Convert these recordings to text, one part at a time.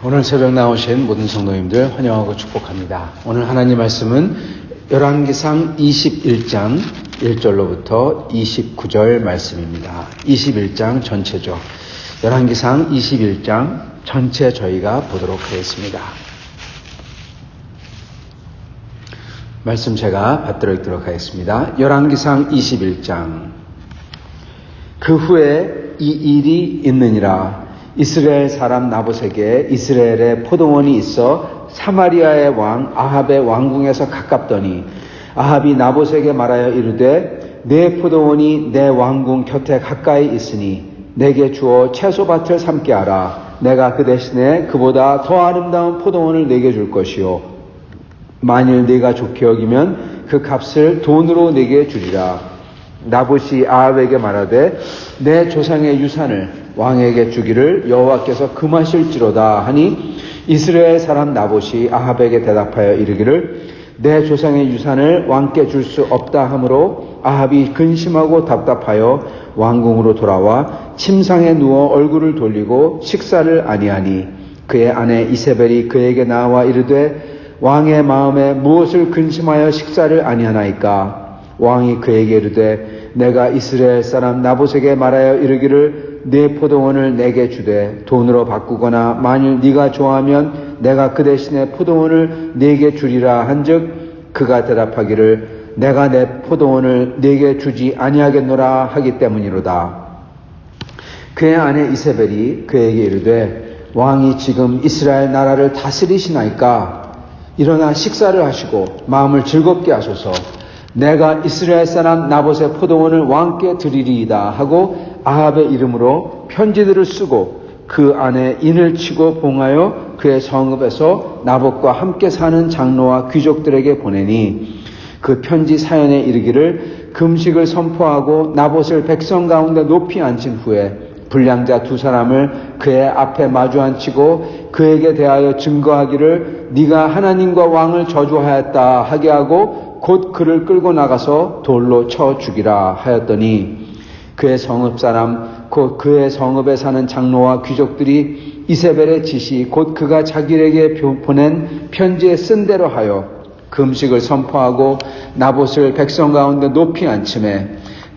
오늘 새벽 나오신 모든 성도님들 환영하고 축복합니다. 오늘 하나님 말씀은 열왕기상 21장 1절로부터 29절 말씀입니다. 21장 전체죠. 열왕기상 21장 전체 저희가 보도록 하겠습니다. 말씀 제가 받들어 읽도록 하겠습니다. 열왕기상 21장. 그 후에 이 일이 있느니라. 이스라엘 사람 나봇에게 이스라엘에 포도원이 있어 사마리아의 왕 아합의 왕궁에서 가깝더니 아합이 나봇에게 말하여 이르되 내 포도원이 내 왕궁 곁에 가까이 있으니 내게 주어 채소밭을 삼게 하라. 내가 그 대신에 그보다 더 아름다운 포도원을 내게 줄 것이요 만일 네가 좋게 여기면 그 값을 돈으로 내게 주리라. 나봇이 아합에게 말하되 내 조상의 유산을 왕에게 주기를 여호와께서 금하실지로다 하니 이스라엘 사람 나봇이 아합에게 대답하여 이르기를 내 조상의 유산을 왕께 줄 수 없다 하므로 아합이 근심하고 답답하여 왕궁으로 돌아와 침상에 누워 얼굴을 돌리고 식사를 아니하니 그의 아내 이세벨이 그에게 나와 이르되 왕의 마음에 무엇을 근심하여 식사를 아니하나이까. 왕이 그에게 이르되 내가 이스라엘 사람 나봇에게 말하여 이르기를 네 포도원을 내게 주되 돈으로 바꾸거나 만일 네가 좋아하면 내가 그 대신에 포도원을 네게 주리라 한즉 그가 대답하기를 내가 내 포도원을 네게 주지 아니하겠노라 하기 때문이로다. 그의 아내 이세벨이 그에게 이르되 왕이 지금 이스라엘 나라를 다스리시나이까. 일어나 식사를 하시고 마음을 즐겁게 하소서. 내가 이스라엘 사람 나봇의 포도원을 왕께 드리리이다 하고 아합의 이름으로 편지들을 쓰고 그 안에 인을 치고 봉하여 그의 성읍에서 나봇과 함께 사는 장로와 귀족들에게 보내니 그 편지 사연에 이르기를 금식을 선포하고 나봇을 백성 가운데 높이 앉힌 후에 불량자 두 사람을 그의 앞에 마주 앉히고 그에게 대하여 증거하기를 네가 하나님과 왕을 저주하였다 하게 하고 곧 그를 끌고 나가서 돌로 쳐 죽이라 하였더니 그의 성읍 사람 곧 그의 성읍에 사는 장로와 귀족들이 이세벨의 지시 곧 그가 자기에게 보낸 편지에 쓴 대로 하여 금식을 선포하고 나봇을 백성 가운데 높이 앉히매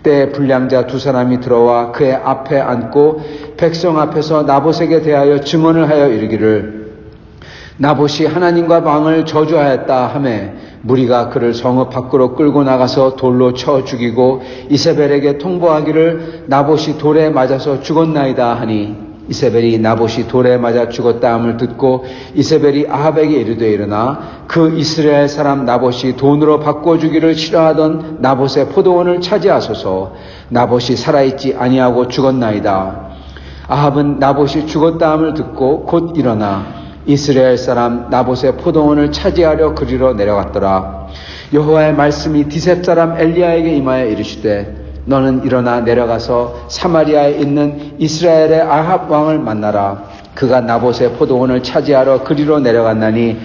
때에 불량자 두 사람이 들어와 그의 앞에 앉고 백성 앞에서 나봇에게 대하여 증언을 하여 이르기를 나봇이 하나님과 왕을 저주하였다 하매 무리가 그를 성읍 밖으로 끌고 나가서 돌로 쳐 죽이고 이세벨에게 통보하기를 나봇이 돌에 맞아서 죽었나이다 하니 이세벨이 나봇이 돌에 맞아 죽었다 함을 듣고 이세벨이 아합에게 이르되 일어나 그 이스라엘 사람 나봇이 돈으로 바꿔주기를 싫어하던 나봇의 포도원을 차지하소서. 나봇이 살아있지 아니하고 죽었나이다. 아합은 나봇이 죽었다 함을 듣고 곧 일어나 이스라엘 사람 나봇의 포도원을 차지하려 그리로 내려갔더라. 여호와의 말씀이 디셉 사람 엘리야에게 임하여 이르시되 너는 일어나 내려가서 사마리아에 있는 이스라엘의 아합 왕을 만나라. 그가 나봇의 포도원을 차지하러 그리로 내려갔나니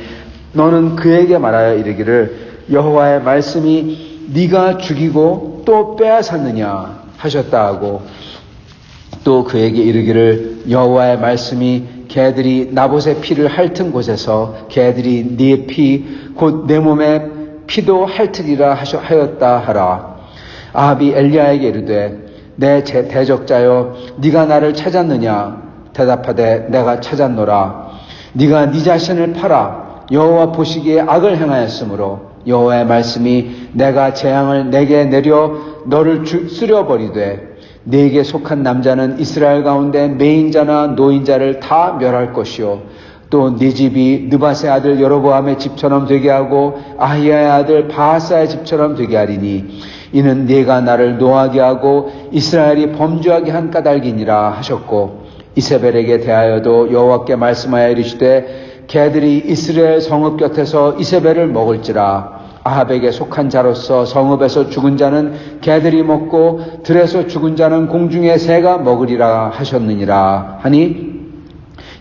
너는 그에게 말하여 이르기를 여호와의 말씀이 네가 죽이고 또 빼앗았느냐 하셨다 하고 또 그에게 이르기를 여호와의 말씀이 개들이 나봇의 피를 핥은 곳에서 개들이 네 피 곧 내 몸의 피도 핥으리라 하였다 하라. 아합이 엘리야에게 이르되 내 대적자여 네가 나를 찾았느냐. 대답하되 내가 찾았노라. 네가 네 자신을 팔아 여호와 보시기에 악을 행하였으므로 여호와의 말씀이 내가 재앙을 내게 내려 너를 쓰려버리되 네게 속한 남자는 이스라엘 가운데 매인자나 노인자를 다 멸할 것이요 또 네 집이 느밧의 아들 여로보암의 집처럼 되게 하고 아히야의 아들 바하사의 집처럼 되게 하리니 이는 네가 나를 노하게 하고 이스라엘이 범죄하게 한 까닭이니라 하셨고 이세벨에게 대하여도 여호와께 말씀하여 이르시되 개들이 이스라엘 성읍 곁에서 이세벨을 먹을지라. 아합에게 속한 자로서 성읍에서 죽은 자는 개들이 먹고 들에서 죽은 자는 공중의 새가 먹으리라 하셨느니라 하니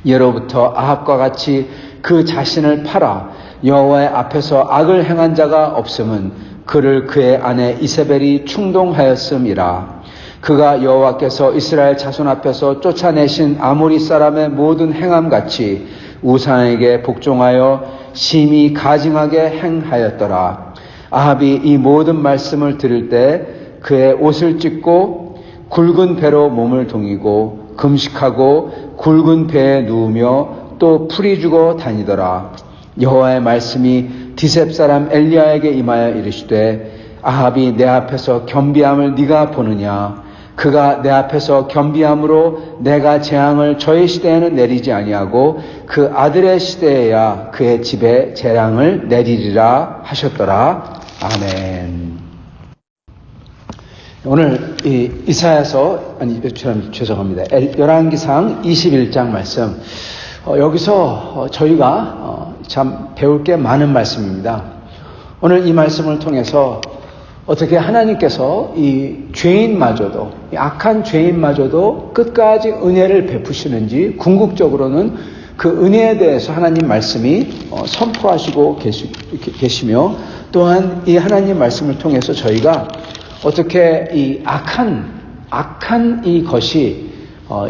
예로부터 아합과 같이 그 자신을 팔아 여호와의 앞에서 악을 행한 자가 없음은 그를 그의 아내 이세벨이 충동하였음이라. 그가 여호와께서 이스라엘 자손 앞에서 쫓아내신 아모리 사람의 모든 행함같이 우상에게 복종하여 심히 가증하게 행하였더라. 아합이 이 모든 말씀을 들을 때 그의 옷을 찢고 굵은 배로 몸을 동이고 금식하고 굵은 배에 누우며 또 풀이 주고 다니더라. 여호와의 말씀이 디셉 사람 엘리야에게 임하여 이르시되 아합이 내 앞에서 겸비함을 네가 보느냐? 그가 내 앞에서 겸비함으로 내가 재앙을 저의 시대에는 내리지 아니하고 그 아들의 시대에야 그의 집에 재앙을 내리리라 하셨더라. 아멘. 오늘 이사야서 죄송합니다. 열왕기상 21장 말씀. 여기서 저희가 참 배울 게 많은 말씀입니다. 오늘 이 말씀을 통해서 어떻게 하나님께서 이 죄인마저도, 이 악한 죄인마저도 끝까지 은혜를 베푸시는지, 궁극적으로는 그 은혜에 대해서 하나님 말씀이 선포하시고 계시며, 또한 이 하나님 말씀을 통해서 저희가 어떻게 이 악한 이것이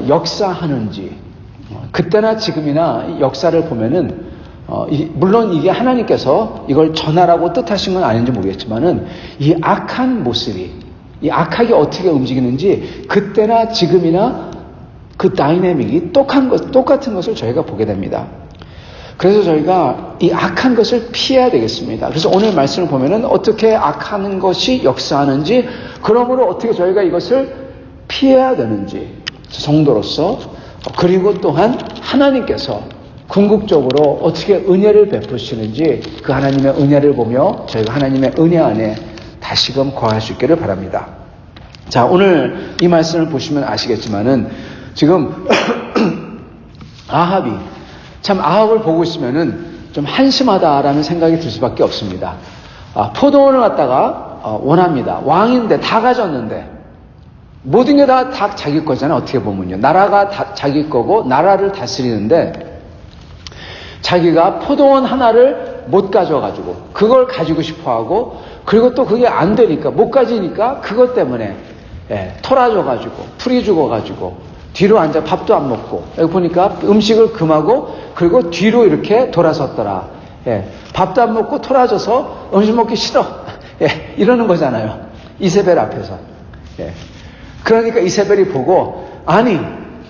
역사하는지, 그때나 지금이나 역사를 보면은 물론 이게 하나님께서 이걸 전하라고 뜻하신 건 아닌지 모르겠지만은 이 악한 모습이, 이 악하게 어떻게 움직이는지 그때나 지금이나 그 다이내믹이 똑같은 것을 저희가 보게 됩니다. 그래서 저희가 이 악한 것을 피해야 되겠습니다. 그래서 오늘 말씀을 보면은 어떻게 악한 것이 역사하는지, 그러므로 어떻게 저희가 이것을 피해야 되는지 성도로서, 그리고 또한 하나님께서 궁극적으로 어떻게 은혜를 베푸시는지 그 하나님의 은혜를 보며 저희가 하나님의 은혜 안에 다시금 거할 수 있기를 바랍니다. 자, 오늘 이 말씀을 보시면 아시겠지만은 지금 아합이 참 아합을 보고 있으면은 좀 한심하다라는 생각이 들 수밖에 없습니다. 포도원을 갖다가 원합니다. 왕인데 다 가졌는데 모든 게 다 자기 거잖아요. 어떻게 보면요. 나라가 다 자기 거고 나라를 다스리는데 자기가 포도원 하나를 못 가져가지고 그걸 가지고 싶어하고, 그리고 또 그게 안 되니까, 못 가지니까 그것 때문에 토라져가지고 풀이 죽어가지고 뒤로 앉아 밥도 안 먹고, 여기 보니까 음식을 금하고 그리고 뒤로 이렇게 돌아섰더라. 밥도 안 먹고 토라져서 음식 먹기 싫어. 이러는 거잖아요. 이세벨 앞에서. 그러니까 이세벨이 보고, 아니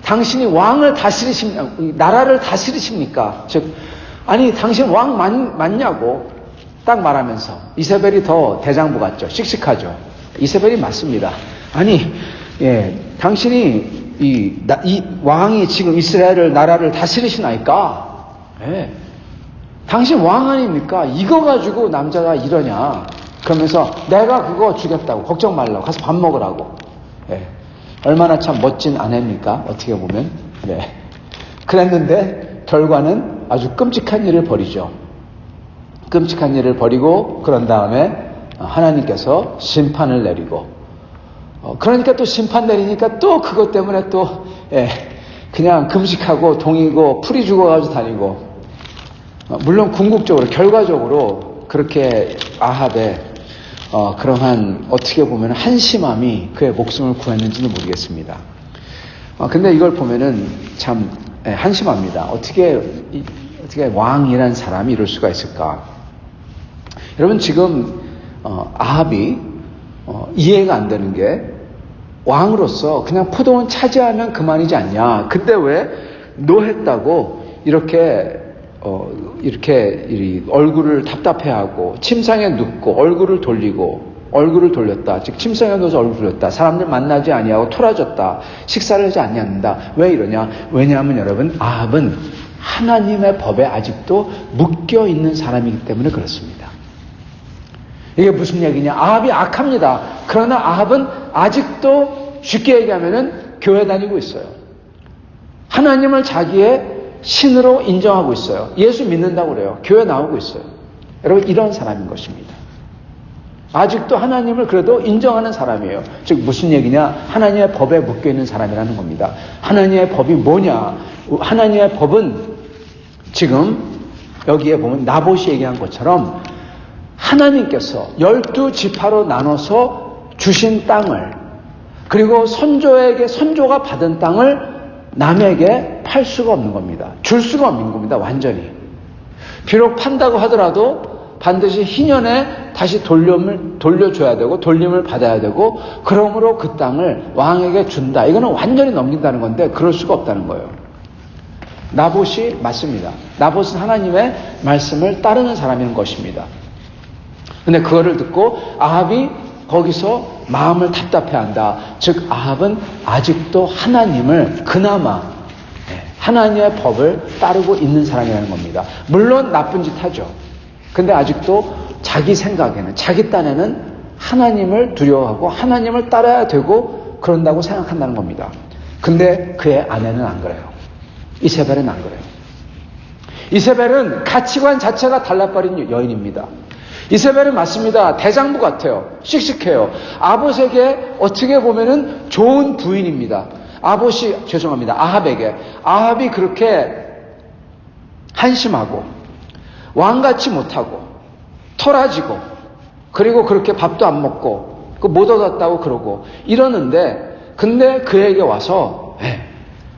당신이 왕을 나라를 다스리십니까? 즉, 아니 당신 왕 맞냐고 딱 말하면서, 이세벨이 더 대장부 같죠. 씩씩하죠. 이세벨이 맞습니다. 아니, 당신이 이 왕이 지금 이스라엘을 나라를 다스리시나이까? 당신 왕 아닙니까? 이거 가지고 남자가 이러냐? 그러면서 내가 그거 주겠다고, 걱정 말라고, 가서 밥 먹으라고. 얼마나 참 멋진 아내입니까? 어떻게 보면. 그랬는데 결과는 아주 끔찍한 일을 벌이죠. 끔찍한 일을 벌이고, 그런 다음에 하나님께서 심판을 내리고, 그러니까 또 심판 내리니까 또 그것 때문에 또 그냥 금식하고 동이고 풀이 죽어가지고 다니고, 물론 궁극적으로 결과적으로 그렇게 아합의 그러한 어떻게 보면 한심함이 그의 목숨을 구했는지는 모르겠습니다. 근데 이걸 보면은 참 한심합니다. 어떻게 왕이란 사람이 이럴 수가 있을까? 여러분, 지금 아합이 이해가 안 되는 게, 왕으로서 그냥 포도원 차지하면 그만이지 않냐? 그때 왜 노했다고 이렇게 얼굴을 답답해하고 침상에 눕고 얼굴을 돌렸다. 즉 침상에 누워서 얼굴을 돌렸다. 사람들 만나지 아니하고 토라졌다. 식사를 하지 아니한다. 왜 이러냐? 왜냐하면 여러분, 아합은 하나님의 법에 아직도 묶여 있는 사람이기 때문에 그렇습니다. 이게 무슨 얘기냐? 아합이 악합니다. 그러나 아합은 아직도 쉽게 얘기하면은 교회 다니고 있어요. 하나님을 자기의 신으로 인정하고 있어요. 예수 믿는다고 그래요. 교회 나오고 있어요. 여러분, 이런 사람인 것입니다. 아직도 하나님을 그래도 인정하는 사람이에요. 즉 무슨 얘기냐? 하나님의 법에 묶여있는 사람이라는 겁니다. 하나님의 법이 뭐냐? 하나님의 법은 지금 여기에 보면 나봇이 얘기한 것처럼 하나님께서 12지파로 나눠서 주신 땅을, 그리고 선조가 받은 땅을 남에게 팔 수가 없는 겁니다. 줄 수가 없는 겁니다. 완전히. 비록 판다고 하더라도 반드시 희년에 다시 돌려줘야 되고 돌림을 받아야 되고, 그러므로 그 땅을 왕에게 준다. 이거는 완전히 넘긴다는 건데 그럴 수가 없다는 거예요. 나봇이 맞습니다. 나봇은 하나님의 말씀을 따르는 사람인 것입니다. 근데 그거를 듣고 아합이 거기서 마음을 답답해한다. 즉 아합은 아직도 하나님을 그나마 하나님의 법을 따르고 있는 사람이라는 겁니다. 물론 나쁜 짓 하죠. 근데 아직도 자기 생각에는, 자기 딴에는 하나님을 두려워하고 하나님을 따라야 되고 그런다고 생각한다는 겁니다. 근데 그의 아내는 안 그래요. 이세벨은 안 그래요. 이세벨은 가치관 자체가 달라버린 여인입니다. 이세벨은 맞습니다. 대장부 같아요. 씩씩해요. 아봇에게 어떻게 보면은 좋은 부인입니다. 아합이 그렇게 한심하고 왕같이 못하고 토라지고 그리고 그렇게 밥도 안 먹고 못 얻었다고 그러고 이러는데, 근데 그에게 와서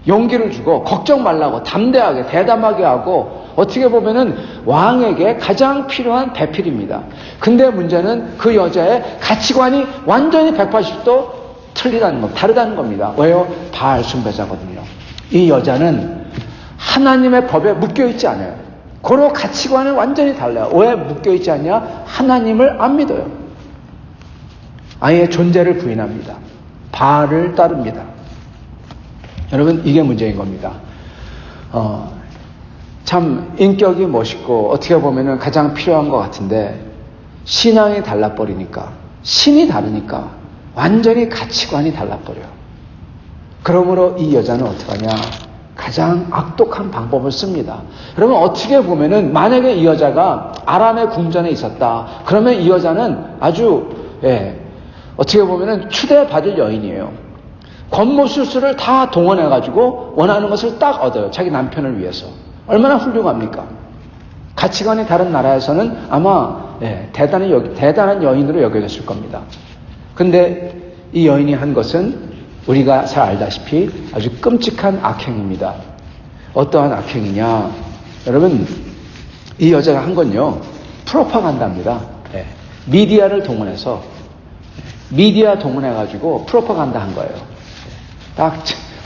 용기를 주고 걱정 말라고 담대하게 대담하게 하고, 어떻게 보면은 왕에게 가장 필요한 배필입니다. 근데 문제는 그 여자의 가치관이 완전히 180도 다르다는 겁니다. 왜요? 바알 숭배자거든요. 이 여자는 하나님의 법에 묶여있지 않아요. 그런 가치관은 완전히 달라요. 왜 묶여있지 않냐? 하나님을 안 믿어요. 아예 존재를 부인합니다. 바알을 따릅니다. 여러분, 이게 문제인 겁니다. 참 인격이 멋있고 어떻게 보면은 가장 필요한 것 같은데, 신앙이 달라버리니까, 신이 다르니까 완전히 가치관이 달라버려요. 그러므로 이 여자는 어떡하냐? 가장 악독한 방법을 씁니다. 여러분, 어떻게 보면은 만약에 이 여자가 아람의 궁전에 있었다, 그러면 이 여자는 아주 어떻게 보면은 추대받을 여인이에요. 권모술수를 다 동원해가지고 원하는 것을 딱 얻어요. 자기 남편을 위해서. 얼마나 훌륭합니까? 가치관이 다른 나라에서는 아마 대단한 여인으로 여겨졌을 겁니다. 근데 이 여인이 한 것은 우리가 잘 알다시피 아주 끔찍한 악행입니다. 어떠한 악행이냐? 여러분, 이 여자가 한 건요, 프로파간다입니다. 미디어를 동원해서, 미디어 동원해가지고 프로파간다 한 거예요. 딱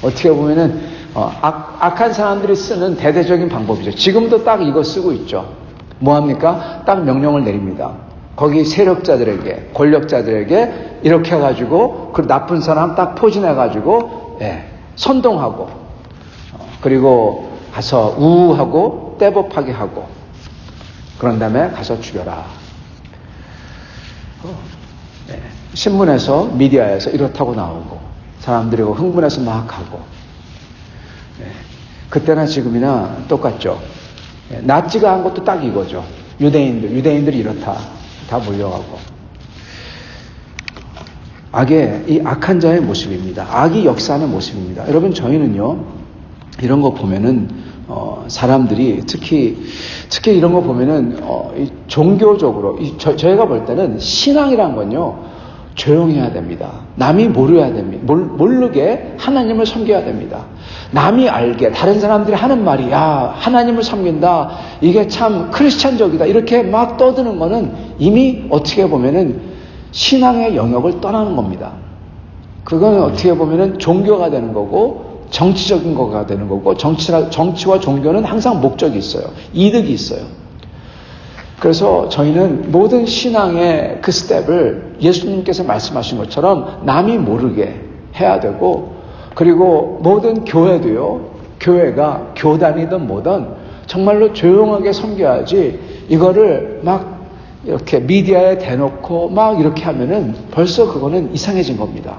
어떻게 보면은 악한 사람들이 쓰는 대대적인 방법이죠. 지금도 딱 이거 쓰고 있죠. 뭐합니까? 딱 명령을 내립니다. 거기 세력자들에게, 권력자들에게 이렇게 해가지고 그 나쁜 사람 딱 포진해가지고 선동하고, 그리고 가서 우우하고 떼법하게 하고, 그런 다음에 가서 죽여라. 신문에서, 미디어에서 이렇다고 나오고, 사람들이 흥분해서 막 하고, 그때나 지금이나 똑같죠. 나치가 한 것도 딱 이거죠. 유대인들이 이렇다. 다 몰려가고. 악의, 이 악한 자의 모습입니다. 악이 역사하는 모습입니다. 여러분, 저희는요, 이런 거 보면은, 사람들이 특히 이런 거 보면은, 종교적으로, 저희가 볼 때는 신앙이란 건요, 조용해야 됩니다. 남이 모르게 하나님을 섬겨야 됩니다. 남이 알게, 다른 사람들이 하는 말이, 야, 하나님을 섬긴다, 이게 참 크리스찬적이다, 이렇게 막 떠드는 거는 이미 어떻게 보면은 신앙의 영역을 떠나는 겁니다. 그거는 어떻게 보면은 종교가 되는 거고, 정치적인 거가 되는 거고, 정치와 종교는 항상 목적이 있어요. 이득이 있어요. 그래서 저희는 모든 신앙의 그 스텝을 예수님께서 말씀하신 것처럼 남이 모르게 해야 되고, 그리고 모든 교회도요, 교회가 교단이든 뭐든 정말로 조용하게 섬겨야지, 이거를 막 이렇게 미디어에 대놓고 막 이렇게 하면은 벌써 그거는 이상해진 겁니다.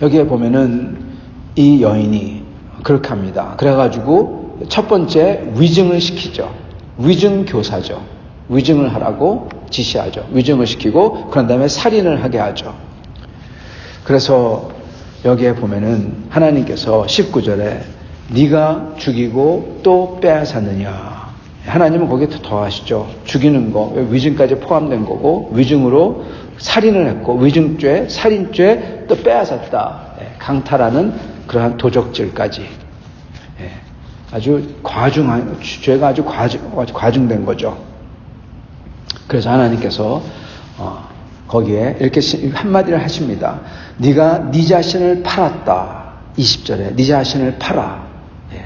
여기에 보면은 이 여인이 그렇게 합니다. 그래가지고 첫 번째 위증을 시키죠. 위증 교사죠. 위증을 하라고 지시하죠. 위증을 시키고 그런 다음에 살인을 하게 하죠. 그래서 여기에 보면은 하나님께서 19절에 네가 죽이고 또 빼앗았느냐. 하나님은 거기에 더 하시죠. 죽이는 거, 위증까지 포함된 거고, 위증으로 살인을 했고, 위증죄, 살인죄, 또 빼앗았다. 강탈하는 그러한 도적질까지 죄가 아주 과중된 거죠. 그래서 하나님께서 거기에 이렇게 한마디를 하십니다. 네가 네 자신을 팔았다. 20절에 네 자신을 팔아. 예.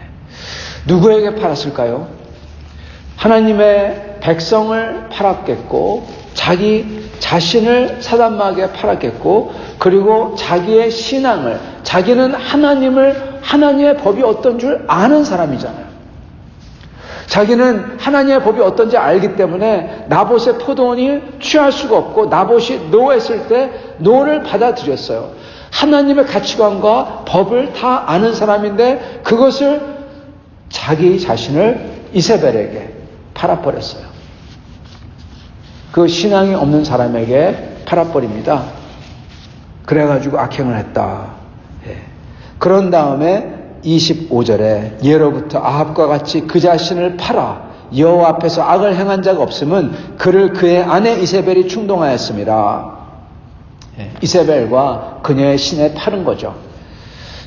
누구에게 팔았을까요? 하나님의 백성을 팔았겠고, 자기 자신을 사단마귀에 팔았겠고, 그리고 자기의 신앙을, 자기는 하나님의 법이 어떤 줄 아는 사람이잖아요. 자기는 하나님의 법이 어떤지 알기 때문에 나봇의 포도원이 취할 수가 없고, 나봇이 노했을 때 노를 받아들였어요. 하나님의 가치관과 법을 다 아는 사람인데 그것을 자기 자신을 이세벨에게 팔아버렸어요. 그 신앙이 없는 사람에게 팔아버립니다. 그래가지고 악행을 했다. 예. 그런 다음에 25절에 예로부터 아합과 같이 그 자신을 팔아 여호와 앞에서 악을 행한 자가 없음은 그를 그의 아내 이세벨이 충동하였습니다. 예. 이세벨과 그녀의 신에 파는 거죠.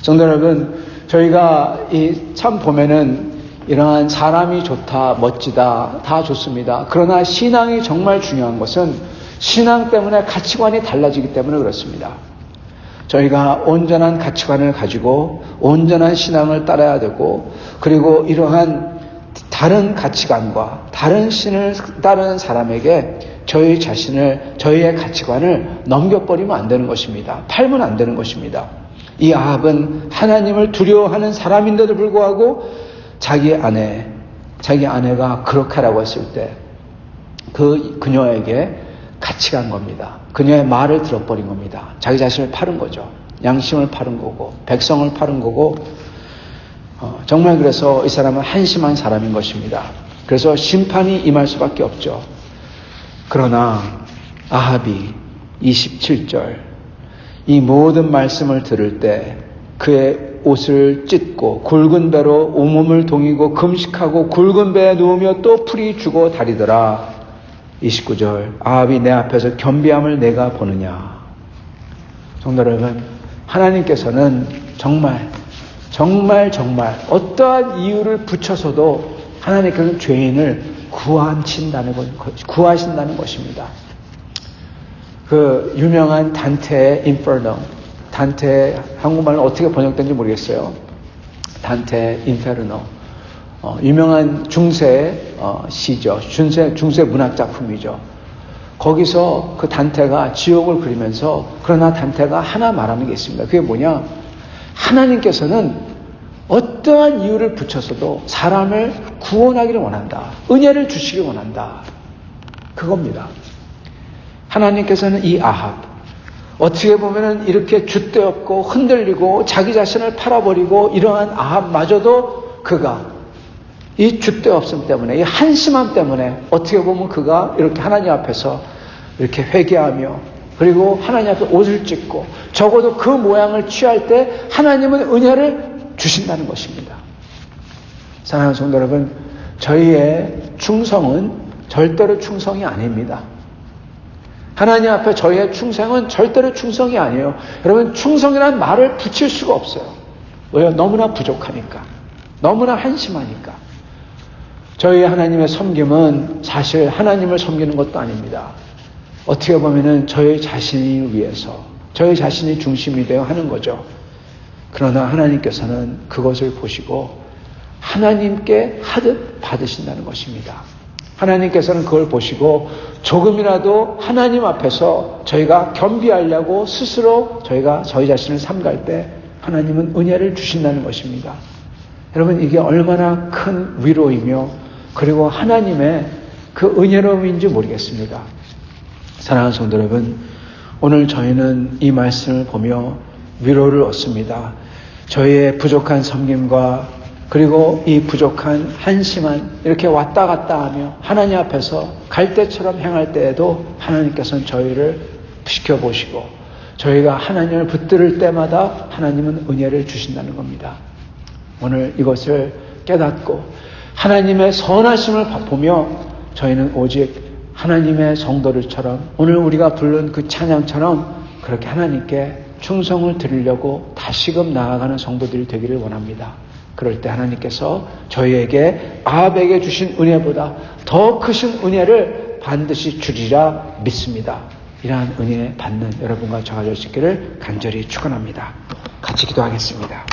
성도 여러분, 저희가 참 보면은 이러한 사람이 좋다, 멋지다, 다 좋습니다. 그러나 신앙이 정말 중요한 것은 신앙 때문에 가치관이 달라지기 때문에 그렇습니다. 저희가 온전한 가치관을 가지고 온전한 신앙을 따라야 되고, 그리고 이러한 다른 가치관과 다른 신을 따르는 사람에게 저희의 가치관을 넘겨버리면 안 되는 것입니다. 팔면 안 되는 것입니다. 이 아합은 하나님을 두려워하는 사람인데도 불구하고 자기 아내가 그렇게 하라고 했을 때 그녀에게 같이 간 겁니다. 그녀의 말을 들어버린 겁니다. 자기 자신을 파는 거죠. 양심을 파는 거고, 백성을 파는 거고, 정말 그래서 이 사람은 한심한 사람인 것입니다. 그래서 심판이 임할 수밖에 없죠. 그러나 아합이 27절 이 모든 말씀을 들을 때 그의 옷을 찢고 굵은 배로 온몸을 동이고 금식하고 굵은 배에 누우며 또 풀이 죽어 다리더라. 29절 아합이 내 앞에서 겸비함을 내가 보느냐. 성도 여러분, 하나님께서는 정말 어떠한 이유를 붙여서도 하나님께서는 죄인을 구하신다는 것입니다. 그 유명한 단테의 인퍼노, 단테 한국말로 어떻게 번역된지 모르겠어요. 단테 인페르노, 유명한 중세 시죠. 중세 문학 작품이죠. 거기서 그 단테가 지옥을 그리면서, 그러나 단테가 하나 말하는 게 있습니다. 그게 뭐냐? 하나님께서는 어떠한 이유를 붙여서도 사람을 구원하기를 원한다. 은혜를 주시길 원한다. 그겁니다. 하나님께서는 이 아합, 어떻게 보면은 이렇게 줏대없고 흔들리고 자기 자신을 팔아버리고 이러한 아합마저도 그가 이 줏대없음 때문에, 이 한심함 때문에 어떻게 보면 그가 이렇게 하나님 앞에서 이렇게 회개하며, 그리고 하나님 앞에 옷을 찢고 적어도 그 모양을 취할 때 하나님은 은혜를 주신다는 것입니다. 사랑하는 성도 여러분, 저희의 충성은 절대로 충성이 아닙니다. 하나님 앞에 저희의 충성은 절대로 충성이 아니에요. 여러분, 충성이라는 말을 붙일 수가 없어요. 왜요? 너무나 부족하니까. 너무나 한심하니까. 저희 하나님의 섬김은 사실 하나님을 섬기는 것도 아닙니다. 어떻게 보면은 저희 자신을 위해서, 저희 자신이 중심이 되어 하는 거죠. 그러나 하나님께서는 그것을 보시고 하나님께 하듯 받으신다는 것입니다. 하나님께서는 그걸 보시고 조금이라도 하나님 앞에서 저희가 겸비하려고 스스로 저희 자신을 삼갈 때 하나님은 은혜를 주신다는 것입니다. 여러분, 이게 얼마나 큰 위로이며 그리고 하나님의 그 은혜로움인지 모르겠습니다. 사랑하는 성도 여러분, 오늘 저희는 이 말씀을 보며 위로를 얻습니다. 저희의 부족한 섬김과 그리고 이 부족한 한심한 이렇게 왔다 갔다 하며 하나님 앞에서 갈대처럼 행할 때에도 하나님께서는 저희를 지켜보시고 저희가 하나님을 붙들을 때마다 하나님은 은혜를 주신다는 겁니다. 오늘 이것을 깨닫고 하나님의 선하심을 보며 저희는 오직 하나님의 성도들처럼 오늘 우리가 부른 그 찬양처럼 그렇게 하나님께 충성을 드리려고 다시금 나아가는 성도들이 되기를 원합니다. 그럴 때 하나님께서 저희에게 아합에게 주신 은혜보다 더 크신 은혜를 반드시 주리라 믿습니다. 이러한 은혜 받는 여러분과 저가 될 수 있기를 간절히 축원합니다. 같이 기도하겠습니다.